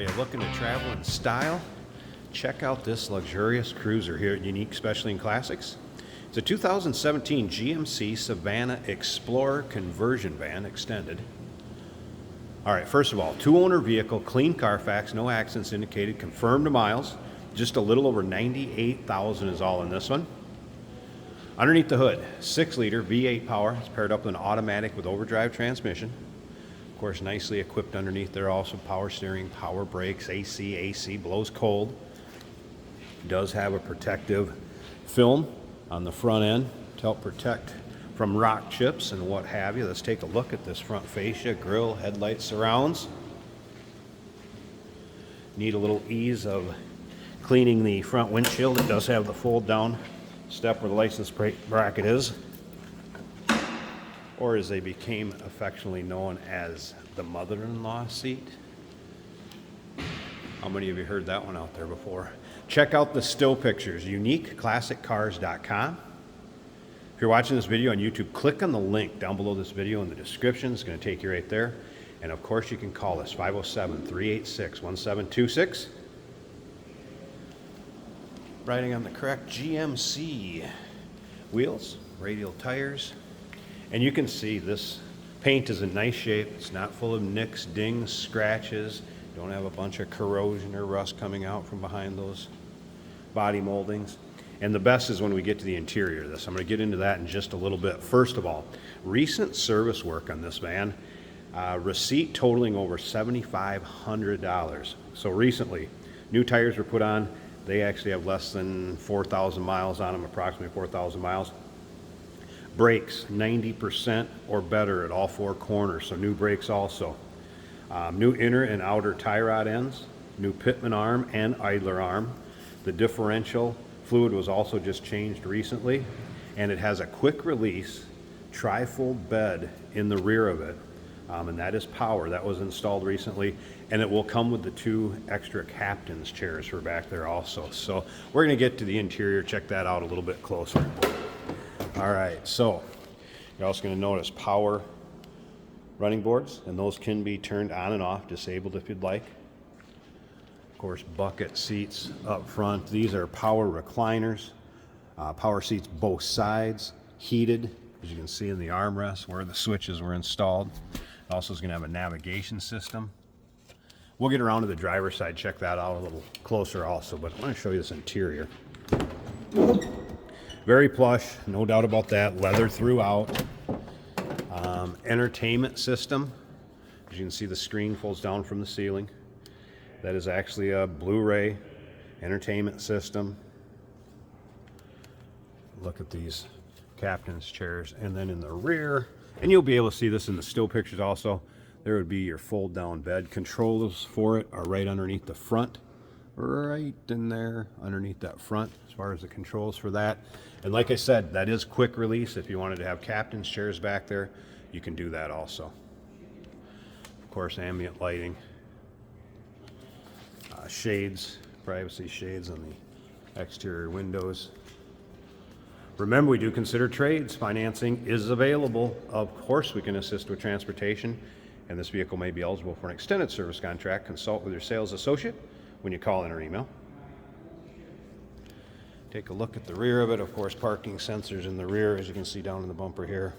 Are you looking to travel in style? Check out this luxurious cruiser here at Unique Specialty and Classics. It's a 2017 GMC Savana Explorer conversion van extended. All right, first of all, two-owner vehicle, clean Carfax, no accidents indicated, confirmed miles. Just a little over 98,000 is all in this one. Underneath the hood, 6-liter V8 power. It's paired up with an automatic with overdrive transmission. Of course, nicely equipped underneath there. Also power steering, power brakes, AC blows cold. Does have a protective film on the front end to help protect from rock chips and what have you. Let's take a look at this front fascia, grille, headlight surrounds. Need a little ease of cleaning the front windshield. It does have the fold down step where the license plate bracket is, or as they became affectionately known as the mother-in-law seat. How many of you heard that one out there before? Check out the still pictures, uniqueclassiccars.com. If you're watching this video on YouTube, click on the link down below this video in the description. It's going to take you right there. And of course, you can call us 507-386-1726. Riding on the correct GMC wheels, radial tires. And you can see this paint is in nice shape. It's not full of nicks, dings, scratches. Don't have a bunch of corrosion or rust coming out from behind those body moldings. And the best is when we get to the interior of this. I'm going to get into that in just a little bit. First of all, recent service work on this van. Receipt totaling over $7,500. So recently, new tires were put on. They actually have less than 4,000 miles on them, approximately 4,000 miles. Brakes, 90% or better at all four corners, so new brakes also. New inner and outer tie rod ends, new pitman arm and idler arm. The differential fluid was also just changed recently, and it has a quick release tri-fold bed in the rear of it. And that is power. That was installed recently, and it will come with the 2 extra captain's chairs for back there also. So we're going to get to the interior, check that out a little bit closer. All right, so you're also going to notice power running boards, and those can be turned on and off, disabled if you'd like. Of course, bucket seats up front. These are power recliners, power seats both sides, heated, as you can see in the armrest where the switches were installed. It also is going to have a navigation system. We'll get around to the driver's side, check that out a little closer also, but I want to show you this interior. Very plush, no doubt about that. Leather throughout. Entertainment system. As you can see, the screen folds down from the ceiling. That is actually a Blu-ray entertainment system. Look at these captain's chairs. And then in the rear, and you'll be able to see this in the still pictures also, there would be your fold down bed. Controls for it are right underneath the front, right in there underneath that front as far as the controls for that. And like I said, that is quick release. If you wanted to have captain's chairs back there, you can do that also. Of course, ambient lighting, shades, privacy shades on the exterior windows. Remember, we do consider trades. Financing is available. Of course, we can assist with transportation, and this vehicle may be eligible for an extended service contract. Consult with your sales associate when you call in or email. Take a look at the rear of it. Of course, parking sensors in the rear, as you can see down in the bumper here.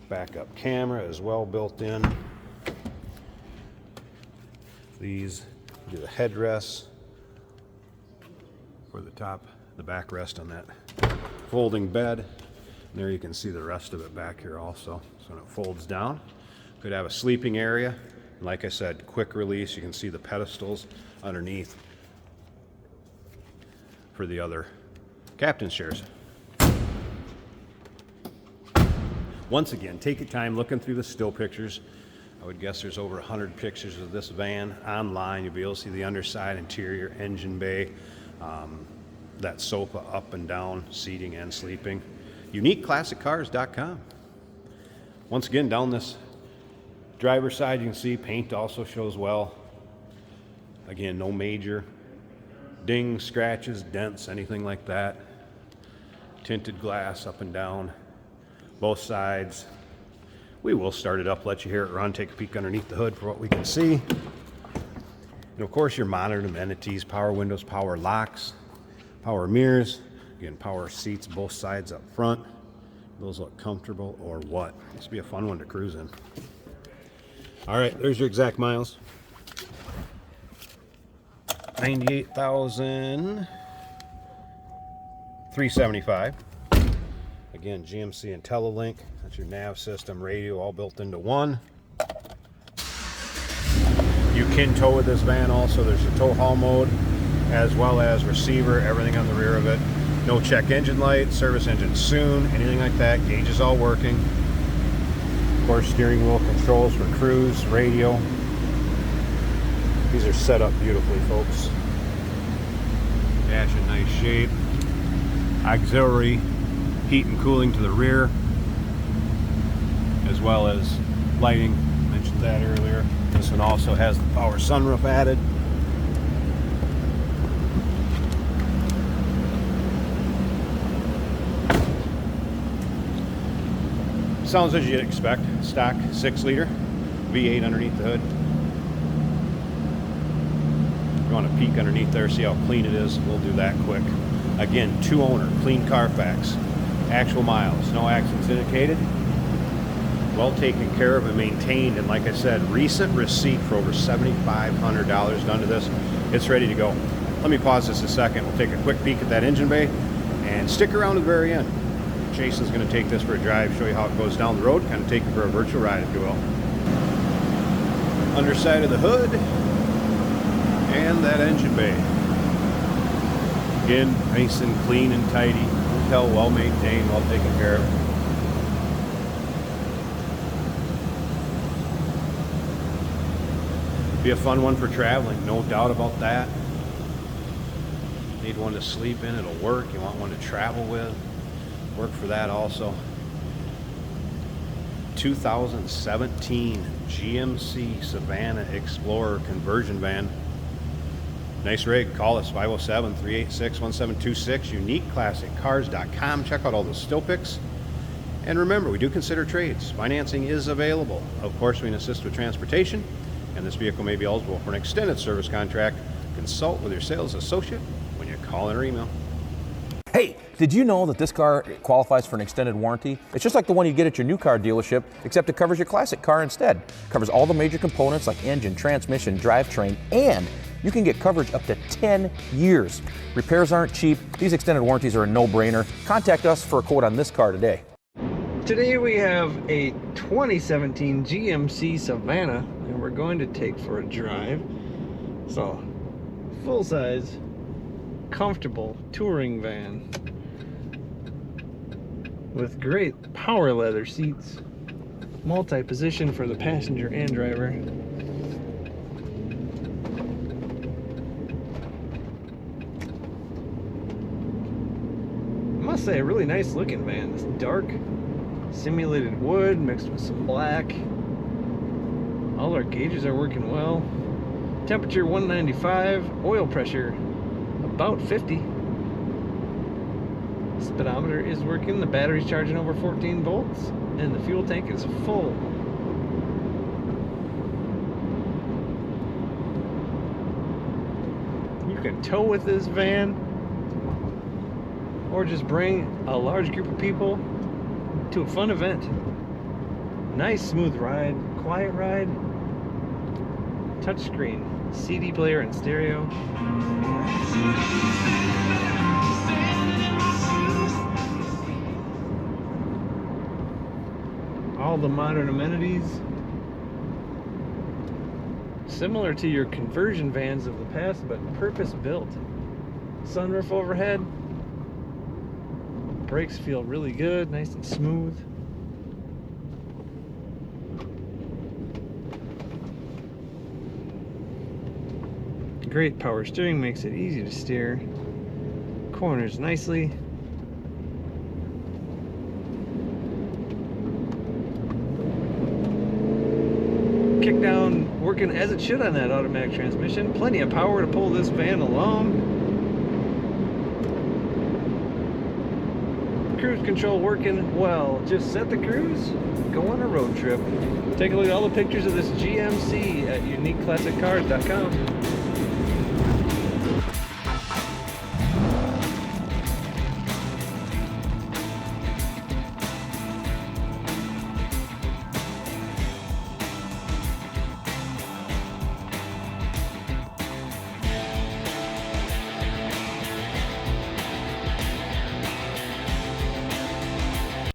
Backup camera is well built in. These do the headrests for the top, the backrest on that folding bed. And there you can see the rest of it back here also. So when it folds down, could have a sleeping area. And like I said, quick release. You can see the pedestals underneath for the other captain's chairs. Once again, take your time looking through the still pictures. I would guess there's over 100 pictures of this van online. You'll be able to see the underside, interior, engine bay, that sofa up and down, seating and sleeping. UniqueClassicCars.com. Once again, down this driver's side, you can see paint also shows well. Again, no major dings, scratches, dents, anything like that. Tinted glass up and down, both sides. We will start it up, let you hear it run, take a peek underneath the hood for what we can see. And of course, your monitored amenities, power windows, power locks, power mirrors, again, power seats both sides up front. Those look comfortable or what? This will be a fun one to cruise in. All right, there's your exact miles. 98,375. Again, GMC IntelliLink. That's your nav system, radio, all built into one. You can tow with this van also. There's a tow haul mode as well as receiver, everything on the rear of it. No check engine light, service engine soon, anything like that. Gauge is all working. Of course, steering wheel controls for cruise, radio. These are set up beautifully, folks. Dash in nice shape. Auxiliary heat and cooling to the rear, as well as lighting. Mentioned that earlier. This one also has the power sunroof added. Sounds as you'd expect. Stock 6-liter V8 underneath the hood. If you want to peek underneath there, see how clean it is, we'll do that quick. Again, 2-owner, clean Carfax, actual miles, no accidents indicated, well taken care of and maintained, and like I said, recent receipt for over $7,500 done to this. It's ready to go. Let me pause this a second. We'll take a quick peek at that engine bay and stick around to the very end. Jason's going to take this for a drive, show you how it goes down the road, kind of take you for a virtual ride, if you will. Underside of the hood and that engine bay. Again, nice and clean and tidy. Hotel well maintained, well taken care of. Be a fun one for traveling, no doubt about that. Need one to sleep in, it'll work. You want one to travel with, work for that also. 2017 GMC Savana Explorer conversion van. Nice rig. Call us 507-386-1726. UniqueClassicCars.com. Check out all the still pics. And remember, we do consider trades. Financing is available. Of course, we can assist with transportation, and this vehicle may be eligible for an extended service contract. Consult with your sales associate when you call in or email. Hey, did you know that this car qualifies for an extended warranty? It's just like the one you get at your new car dealership, except it covers your classic car instead. It covers all the major components like engine, transmission, drivetrain, and you can get coverage up to 10 years. Repairs aren't cheap. These extended warranties are a no-brainer. Contact us for a quote on this car today. Today we have a 2017 GMC Savana, and we're going to take for a drive. So, full-size, comfortable touring van with great power leather seats, multi-position for the passenger and driver. I must say, a really nice looking van. This dark simulated wood mixed with some black. All our gauges are working well. Temperature 195, oil pressure about 50. Speedometer is working, the battery's charging over 14 volts, and the fuel tank is full. You can tow with this van, or just bring a large group of people to a fun event. Nice smooth ride, quiet ride, touchscreen, CD player and stereo. All the modern amenities, similar to your conversion vans of the past, but purpose built. Sunroof overhead. Brakes feel really good, nice and smooth. Great power steering makes it easy to steer. Corners nicely. Kickdown working as it should on that automatic transmission. Plenty of power to pull this van along. Cruise control working well. Just set the cruise, go on a road trip. Take a look at all the pictures of this GMC at UniqueClassicCars.com.